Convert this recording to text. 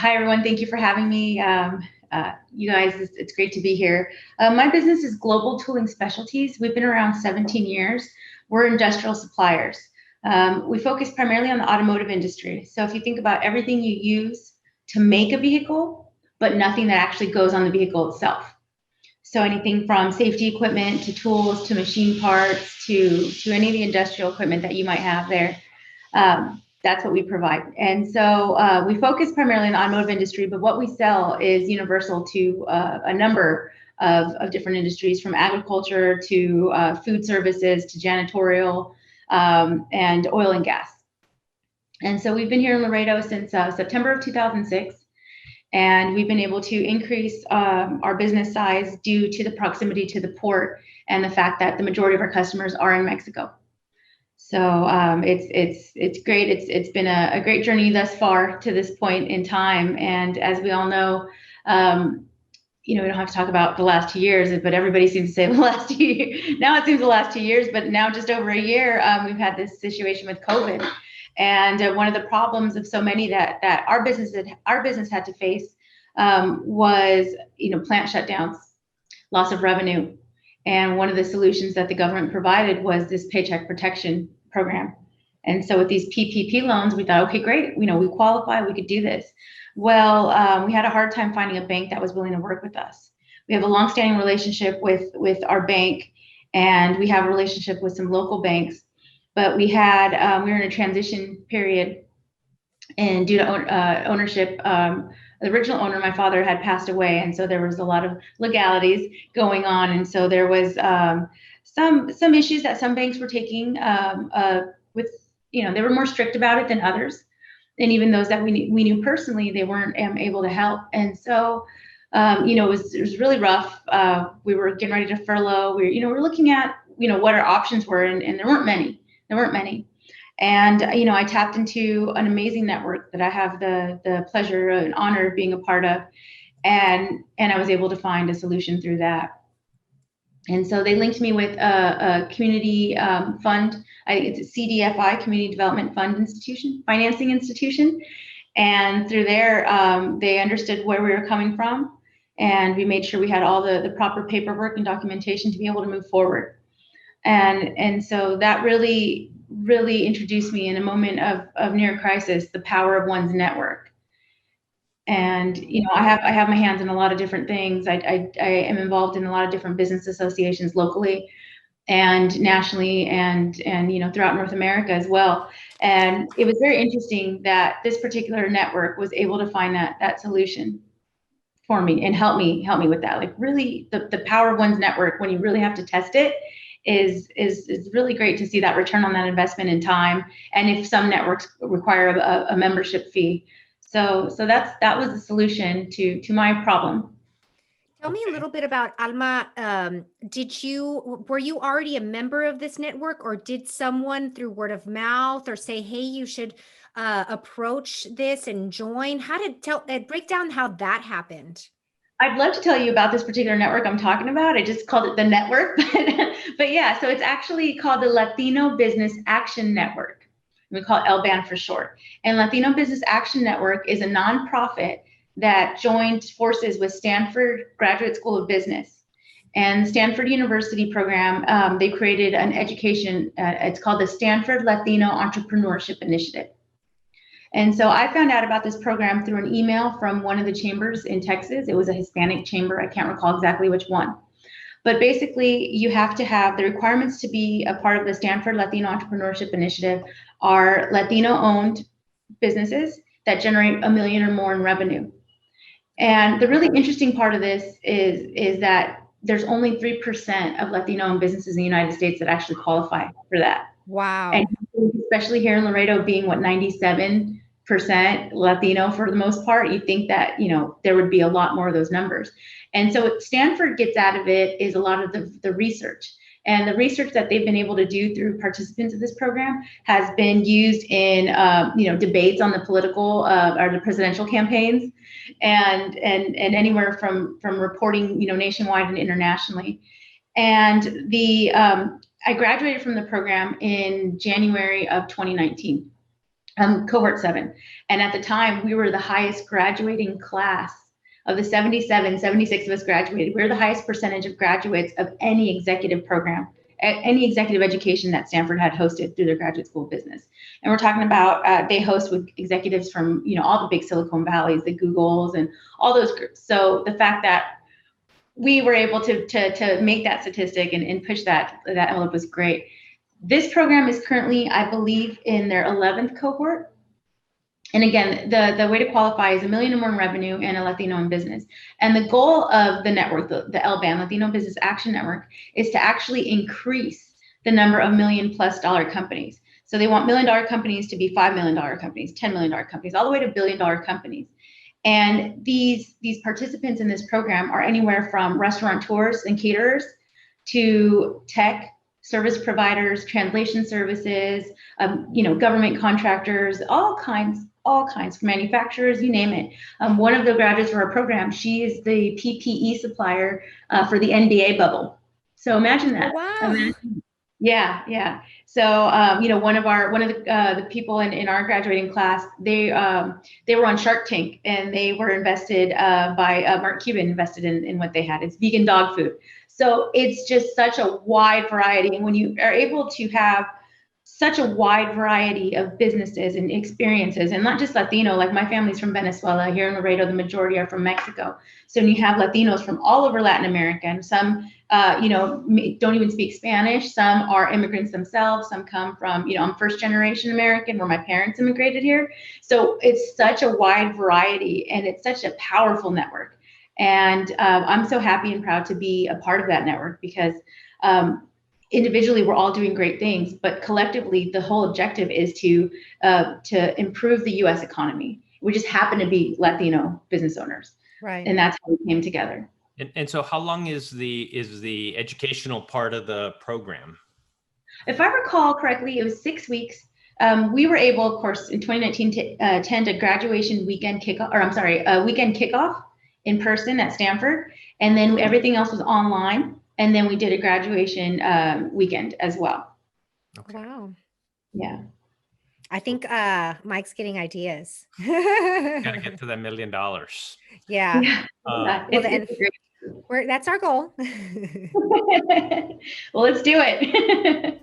Hi, everyone. Thank you for having me. You guys, it's great to be here. My business is Global Tooling Specialties. We've been around 17 years. We're industrial suppliers. We focus primarily on the automotive industry. So if you think about everything you use to make a vehicle, but nothing that actually goes on the vehicle itself. So anything from safety equipment to tools to machine parts to any of the industrial equipment that you might have there. That's what we provide. And so we focus primarily on the automotive industry, but what we sell is universal to a number of different industries, from agriculture to food services to janitorial and oil and gas. And so we've been here in Laredo since September of 2006. And we've been able to increase our business size due to the proximity to the port and the fact that the majority of our customers are in Mexico. So it's great. It's been a great journey thus far to this point in time. And as we all know, we don't have to talk about the last 2 years, but everybody seems to say the last 2 years. Now it seems the last 2 years, but now just over a year, we've had this situation with COVID. And one of the problems of so many that our business had to face was plant shutdowns, loss of revenue. And one of the solutions that the government provided was this Paycheck Protection Program. And so with these PPP loans, we thought, okay, great, we qualify, we could do this. Well, we had a hard time finding a bank that was willing to work with us. We have a longstanding relationship with our bank, and we have a relationship with some local banks. But we were in a transition period, and due to ownership, the original owner, my father, had passed away, and so there was a lot of legalities going on, and so there was some issues that some banks were taking with, they were more strict about it than others, and even those that we knew personally, they weren't able to help, and so it was really rough. We were getting ready to furlough. We're looking at what our options were, and there weren't many. And, I tapped into an amazing network that I have the pleasure and honor of being a part of. And I was able to find a solution through that. And so they linked me with a community fund. It's a CDFI, Community Development Fund Institution, financing institution. And through there, they understood where we were coming from. And we made sure we had all the proper paperwork and documentation to be able to move forward. And so that really introduced me in a moment of near crisis, the power of one's network. And I have my hands in a lot of different things. I am involved in a lot of different business associations locally and nationally, and throughout North America as well. And it was very interesting that this particular network was able to find that solution for me and help me with that. Like, really, the power of one's network, when you really have to test it, is really great to see that return on that investment in time. And if some networks require a membership fee. So that was the solution to my problem. Tell me a little bit about Alma. Were you already a member of this network, or did someone through word of mouth or say, hey, you should approach this and join? Break down how that happened. I'd love to tell you about this particular network I'm talking about. I just called it the network, but yeah, so it's actually called the Latino Business Action Network. We call it LBAN for short. And Latino Business Action Network is a nonprofit that joined forces with Stanford Graduate School of Business and Stanford University program. They created an education, it's called the Stanford Latino Entrepreneurship Initiative. And so I found out about this program through an email from one of the chambers in Texas. It was a Hispanic chamber. I can't recall exactly which one. But basically, you have to have the requirements to be a part of the Stanford Latino Entrepreneurship Initiative are Latino-owned businesses that generate $1 million or more in revenue. And the really interesting part of this is that there's only 3% of Latino-owned businesses in the United States that actually qualify for that. Wow. And especially here in Laredo, being 97% Latino for the most part, you think that there would be a lot more of those numbers. And so what Stanford gets out of it is a lot of the research. And the research that they've been able to do through participants of this program has been used in debates on the political or the presidential campaigns, and anywhere from reporting nationwide and internationally. And I graduated from the program in January of 2019. cohort 7. And at the time, we were the highest graduating class of the 77, 76 of us graduated. We were the highest percentage of graduates of any executive program, any executive education that Stanford had hosted through their graduate school of business. And we're talking about they host with executives from all the big Silicon Valleys, the Googles, and all those groups. So the fact that we were able to make that statistic and push that envelope was great. This program is currently, I believe, in their 11th cohort. And again, the way to qualify is $1 million or more in revenue and a Latino in business. And the goal of the network, the LBAN, Latino Business Action Network, is to actually increase the number of $1 million+ companies. So they want $1 million companies to be $5 million companies, $10 million companies, all the way to $1 billion companies. And these participants in this program are anywhere from restaurateurs and caterers to tech service providers, translation services, government contractors, all kinds, manufacturers, you name it. One of the graduates of our program, she is the PPE supplier for the NBA bubble. So imagine that. Oh, wow. Yeah. So, one of the people in our graduating class, they were on Shark Tank, and they were invested by Mark Cuban invested in what they had. It's vegan dog food. So it's just such a wide variety. And when you are able to have such a wide variety of businesses and experiences, and not just Latino, like my family's from Venezuela, here in Laredo, the majority are from Mexico. So when you have Latinos from all over Latin America, and some, don't even speak Spanish. Some are immigrants themselves. Some come from, I'm first generation American where my parents immigrated here. So it's such a wide variety, and it's such a powerful network. And I'm so happy and proud to be a part of that network, because individually we're all doing great things, but collectively the whole objective is to improve the U.S. economy. We just happen to be Latino business owners, Right? And that's how we came together. And so, how long is the educational part of the program? If I recall correctly, it was 6 weeks. We were able, of course, in 2019 to attend a graduation weekend kickoff, a weekend kickoff in person at Stanford, and then everything else was online. And then we did a graduation weekend as well. Okay. Wow. Yeah. I think Mike's getting ideas. Gotta get to that $1 million. Yeah. Well, that's our goal. Well, let's do it.